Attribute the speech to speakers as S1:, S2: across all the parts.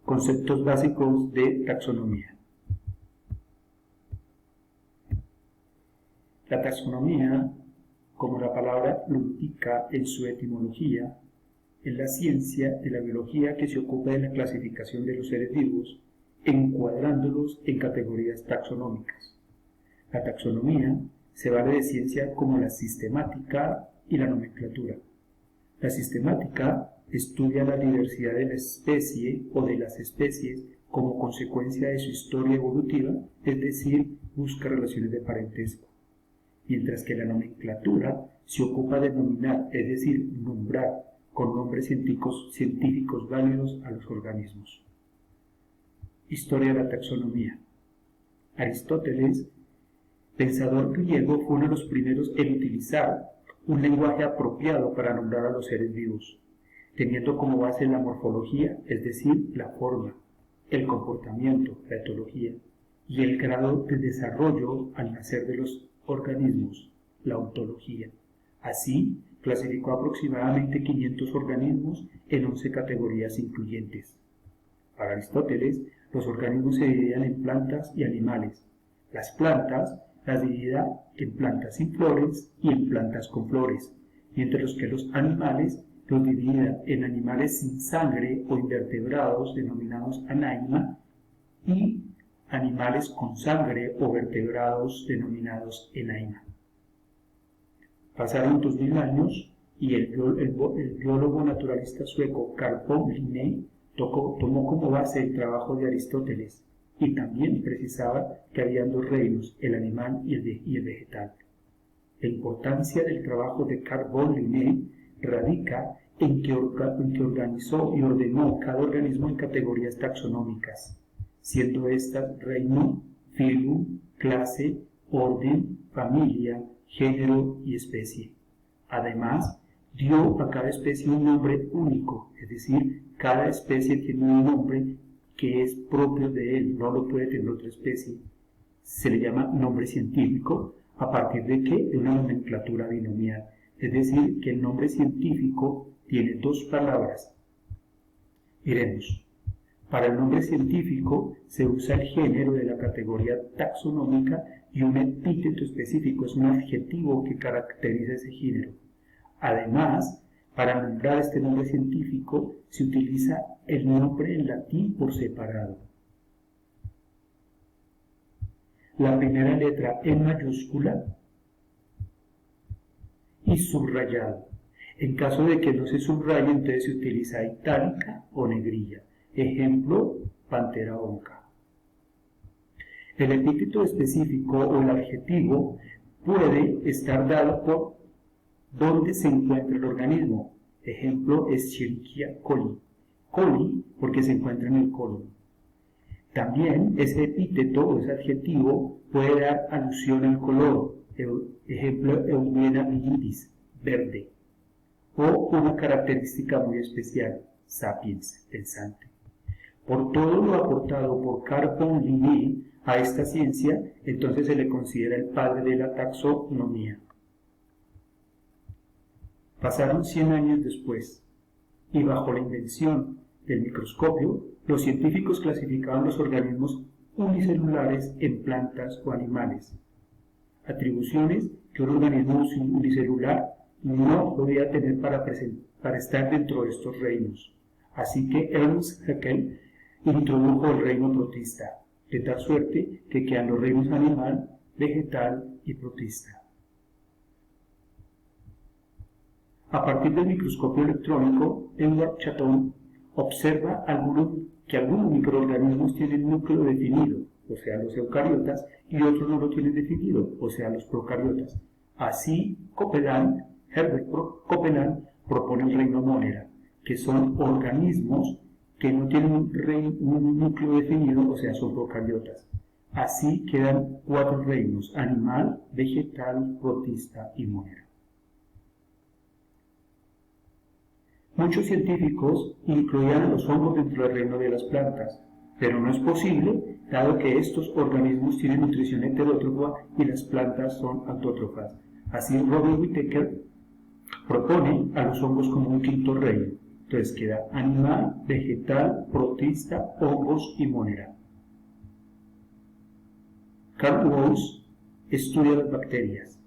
S1: Conceptos básicos de taxonomía. La taxonomía, como la palabra lo indica en su etimología, es la ciencia de la biología que se ocupa de la clasificación de los seres vivos, encuadrándolos en categorías taxonómicas. La taxonomía se vale de ciencia como la sistemática y la nomenclatura. La sistemática estudia la diversidad de la especie o de las especies como consecuencia de su historia evolutiva, es decir, busca relaciones de parentesco. Mientras que la nomenclatura se ocupa de nominar, es decir, nombrar con nombres científicos válidos a los organismos. Historia de la taxonomía. Aristóteles, pensador griego, fue uno de los primeros en utilizar un lenguaje apropiado para nombrar a los seres vivos, teniendo como base la morfología, es decir, la forma, el comportamiento, la etología, y el grado de desarrollo al nacer de los organismos, la ontología. Así, clasificó aproximadamente 500 organismos en 11 categorías incluyentes. Para Aristóteles, los organismos se dividían en plantas y animales. Las plantas las dividía en plantas sin flores y en plantas con flores, mientras que los animales los dividía en animales sin sangre o invertebrados denominados anaima y animales con sangre o vertebrados denominados enaima. Pasaron 2000 años y el biólogo naturalista sueco Carl von Linné tomó como base el trabajo de Aristóteles y también precisaba que había dos reinos, el animal y el vegetal. La importancia del trabajo de Carl von Linné radica en que organizó y ordenó cada organismo en categorías taxonómicas, siendo estas reino, filum, clase, orden, familia, género y especie. Además, dio a cada especie un nombre único, es decir, cada especie tiene un nombre que es propio de él, no lo puede tener otra especie. Se le llama nombre científico, a partir de que de una nomenclatura binomial, es decir, que el nombre científico tiene dos palabras. Miremos. Para el nombre científico se usa el género de la categoría taxonómica y un epíteto específico, es un adjetivo que caracteriza ese género. Además, para nombrar este nombre científico se utiliza el nombre en latín por separado. La primera letra en mayúscula y subrayado. En caso de que no se subraye, entonces se utiliza itálica o negrilla. Ejemplo, pantera onca. El epíteto específico o el adjetivo puede estar dado por dónde se encuentra el organismo. Ejemplo, Escherichia coli. Coli porque se encuentra en el colon. También ese epíteto o ese adjetivo puede dar alusión al color. Ejemplo, Eugenia viridis, verde. O una característica muy especial, sapiens, pensante. Por todo lo aportado por Carl von Linné a esta ciencia, entonces se le considera el padre de la taxonomía. Pasaron 100 años después, y bajo la invención del microscopio, los científicos clasificaban los organismos unicelulares en plantas o animales, atribuciones que un organismo unicelular no podía tener para estar dentro de estos reinos. Así que Ernst Haeckel introdujo el reino protista, de tal suerte que quedan los reinos animal, vegetal y protista. A partir del microscopio electrónico, Edward Chatton observa que algunos microorganismos tienen núcleo definido, o sea, los eucariotas, y otros no lo tienen definido, o sea, los procariotas. Así, Herbert Copeland propone el reino Monera, que son organismos que no tienen un núcleo definido, o sea, son procariotas. Así quedan 4 reinos: animal, vegetal, protista y monera. Muchos científicos incluían a los hongos dentro del reino de las plantas, pero no es posible, dado que estos organismos tienen nutrición heterótrofa y las plantas son autótrofas. Así, Robert Whittaker propone a los hongos como un quinto reino. Entonces queda animal, vegetal, protista, hongos y monera. Carl Woese estudia las bacterias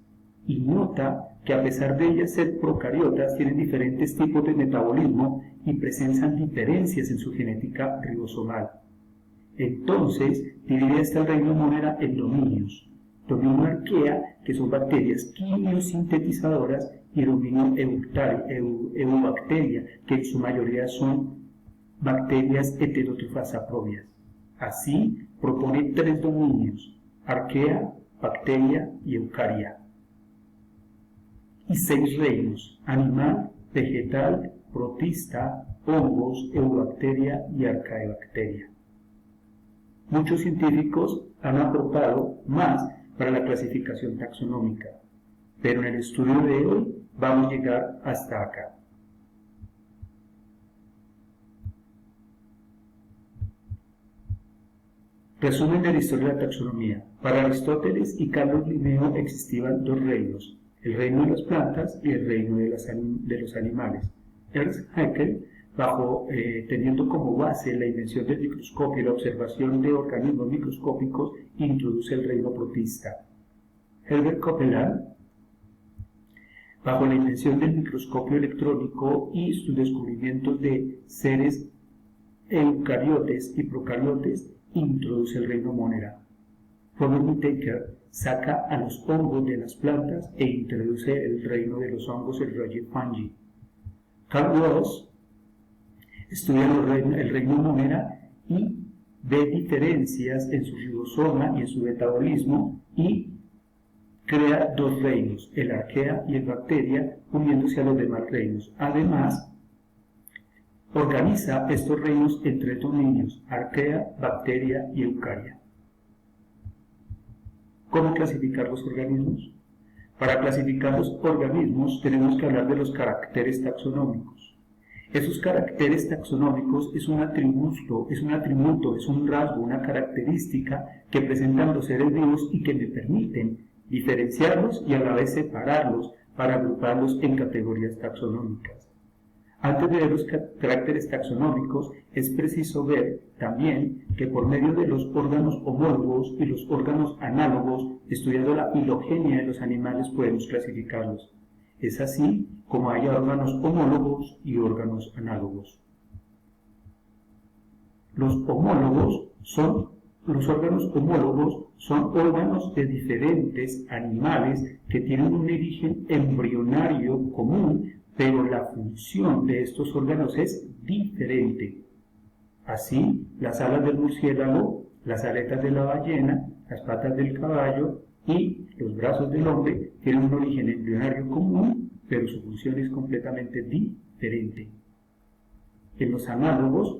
S1: y nota que a pesar de ellas ser procariotas, tienen diferentes tipos de metabolismo y presentan diferencias en su genética ribosomal. Entonces, divide hasta el reino monera en dominios. Dominio arquea, que son bacterias quimiosintetizadoras, y dominio eubacteria, que en su mayoría son bacterias heterótrofas saprobias. Así, propone 3 dominios: arquea, bacteria y eucaria. Y 6 reinos: animal, vegetal, protista, hongos, eubacteria y arcaebacteria. Muchos científicos han aportado más para la clasificación taxonómica, pero en el estudio de hoy vamos a llegar hasta acá. Resumen de la historia de la taxonomía. Para Aristóteles y Carlos Linneo existían 2 reinos: el reino de las plantas y el reino de los animales. Ernst Haeckel, teniendo como base la invención del microscopio y la observación de organismos microscópicos, introduce el reino protista. Herbert Copeland, bajo la invención del microscopio electrónico y sus descubrimientos de seres eucariotes y procariotes, introduce el reino monera. Robert Whittaker saca a los hongos de las plantas e introduce el reino de los hongos, el reino fungi. Carl Woese estudia el reino monera y ve diferencias en su ribosoma y en su metabolismo y crea 2 reinos, el arquea y el bacteria, uniéndose a los demás reinos. Además, organiza estos reinos en 3 dominios: arquea, bacteria y eucaria. ¿Cómo clasificar los organismos? Para clasificar los organismos tenemos que hablar de los caracteres taxonómicos. Esos caracteres taxonómicos es un atributo, es un rasgo, una característica que presentan los seres vivos y que me permiten diferenciarlos y a la vez separarlos para agruparlos en categorías taxonómicas. Antes de ver los caracteres taxonómicos, es preciso ver también que por medio de los órganos homólogos y los órganos análogos, estudiando la filogenia de los animales, podemos clasificarlos. Es así como hay órganos homólogos y órganos análogos. Los órganos homólogos son órganos de diferentes animales que tienen un origen embrionario común, pero la función de estos órganos es diferente. Así, las alas del murciélago, las aletas de la ballena, las patas del caballo y los brazos del hombre tienen un origen embrionario común, pero su función es completamente diferente. En los análogos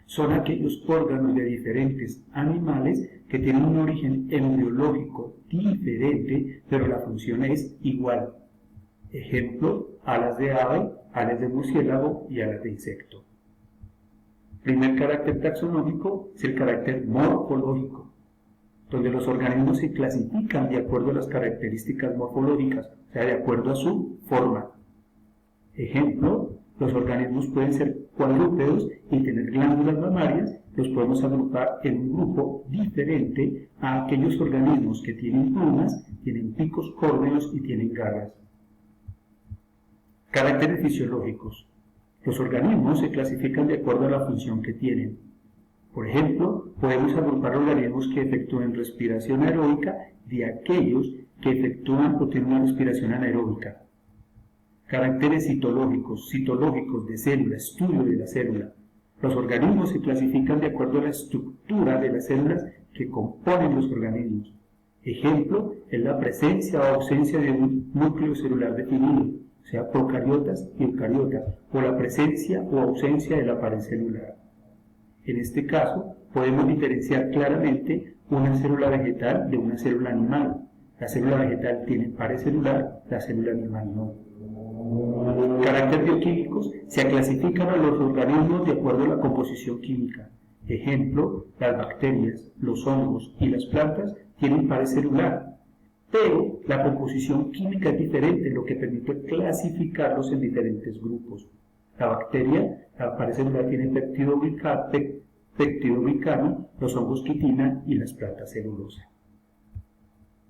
S1: son aquellos órganos de diferentes animales que tienen un origen embriológico diferente, pero la función es igual. Ejemplo: alas de ave, alas de murciélago y alas de insecto. Primer carácter taxonómico es el carácter morfológico, donde los organismos se clasifican de acuerdo a las características morfológicas, o sea, de acuerdo a su forma. Ejemplo: los organismos pueden ser cuadrúpedos y tener glándulas mamarias, los podemos agrupar en un grupo diferente a aquellos organismos que tienen plumas, tienen picos córneos y tienen garras. Caracteres fisiológicos. Los organismos se clasifican de acuerdo a la función que tienen. Por ejemplo, podemos agrupar organismos que efectúen respiración aeróbica de aquellos que efectúan o tienen una respiración anaeróbica. Caracteres citológicos de célula, estudio de la célula. Los organismos se clasifican de acuerdo a la estructura de las células que componen los organismos. Ejemplo es la presencia o ausencia de un núcleo celular definido, o sea, procariotas y eucariotas, o la presencia o ausencia de la pared celular. En este caso, podemos diferenciar claramente una célula vegetal de una célula animal. La célula vegetal tiene pared celular, la célula animal no. Caracteres bioquímicos: se clasifican a los organismos de acuerdo a la composición química. Ejemplo, las bacterias, los hongos y las plantas tienen pared celular, pero la composición química es diferente, lo que permite clasificarlos en diferentes grupos. La bacteria, la pared celular tiene peptidoglicano, los hongos quitina y las plantas celulosa.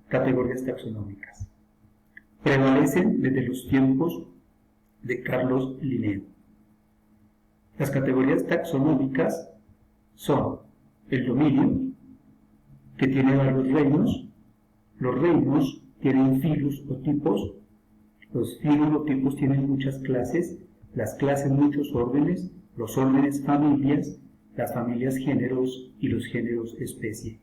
S1: Categorías taxonómicas. Prevalecen desde los tiempos de Carlos Linneo. Las categorías taxonómicas son el dominio, que tiene varios reinos. Los reinos tienen filos o tipos. Los filos o tipos tienen muchas clases, las clases muchos órdenes, los órdenes familias, las familias géneros y los géneros especie.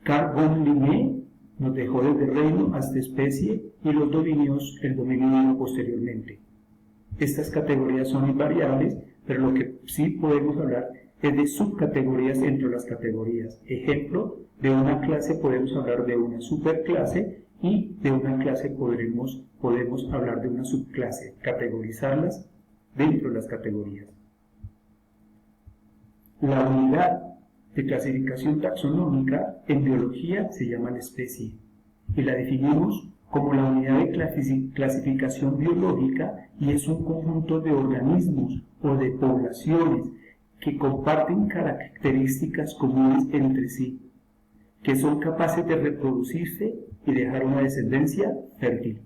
S1: Carl von Linné nos dejó desde reino hasta especie y los dominios, el dominio vino posteriormente. Estas categorías son invariables, pero lo que sí podemos hablar es de subcategorías entre las categorías. Ejemplo, de una clase podemos hablar de una superclase y de una clase podemos hablar de una subclase, categorizarlas dentro de las categorías. La unidad de clasificación taxonómica en biología se llama la especie y la definimos como la unidad de clasificación biológica y es un conjunto de organismos o de poblaciones que comparten características comunes entre sí, que son capaces de reproducirse y dejar una descendencia fértil.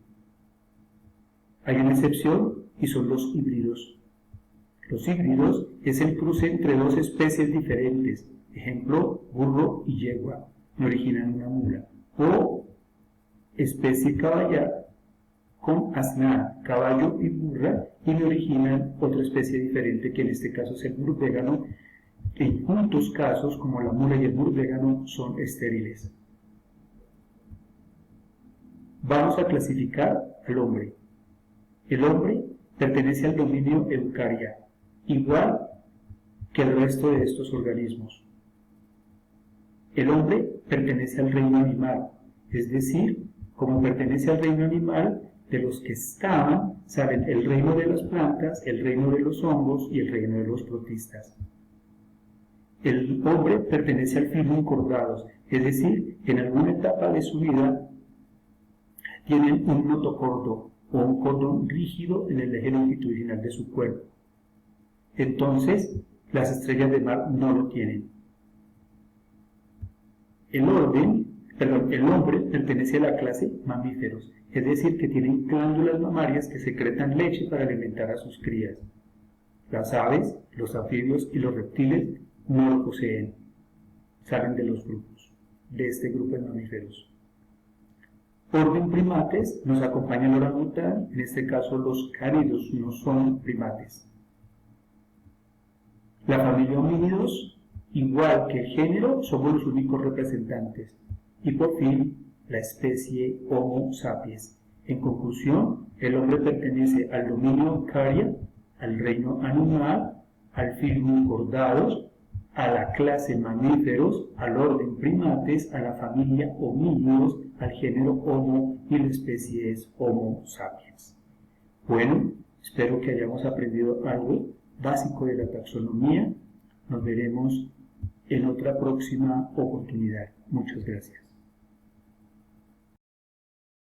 S1: Hay una excepción y son los híbridos. Los híbridos es el cruce entre dos especies diferentes, ejemplo, burro y yegua, me originan una mula, o especie caballar con asnada, caballo y burra, y me originan otra especie diferente que en este caso es el murvégano. En muchos casos, como la mula y el murvégano, son estériles. Vamos a clasificar al hombre. El hombre pertenece al dominio Eukarya, igual que el resto de estos organismos. El hombre pertenece al reino animal, es decir, como pertenece al reino animal, de los que estaban, salen el reino de las plantas, el reino de los hongos y el reino de los protistas. El hombre pertenece al filo encordados, es decir, en alguna etapa de su vida tienen un notocordo o un cordón rígido en el eje longitudinal de su cuerpo. Entonces, las estrellas de mar no lo tienen. El hombre pertenece a la clase mamíferos, es decir, que tienen glándulas mamarias que secretan leche para alimentar a sus crías. Las aves, los anfibios y los reptiles no lo poseen, salen de los grupos, de este grupo de mamíferos. Orden primates, nos acompaña el orangután, en este caso los cánidos no son primates. La familia homínidos, igual que el género, somos los únicos representantes. Y por fin, la especie Homo sapiens. En conclusión, el hombre pertenece al dominio Eukarya, al reino animal, al filo encordados, a la clase mamíferos, al orden primates, a la familia homínidos, al género Homo y la especie es Homo sapiens. Bueno, espero que hayamos aprendido algo básico de la taxonomía. Nos veremos en otra próxima oportunidad. Muchas gracias.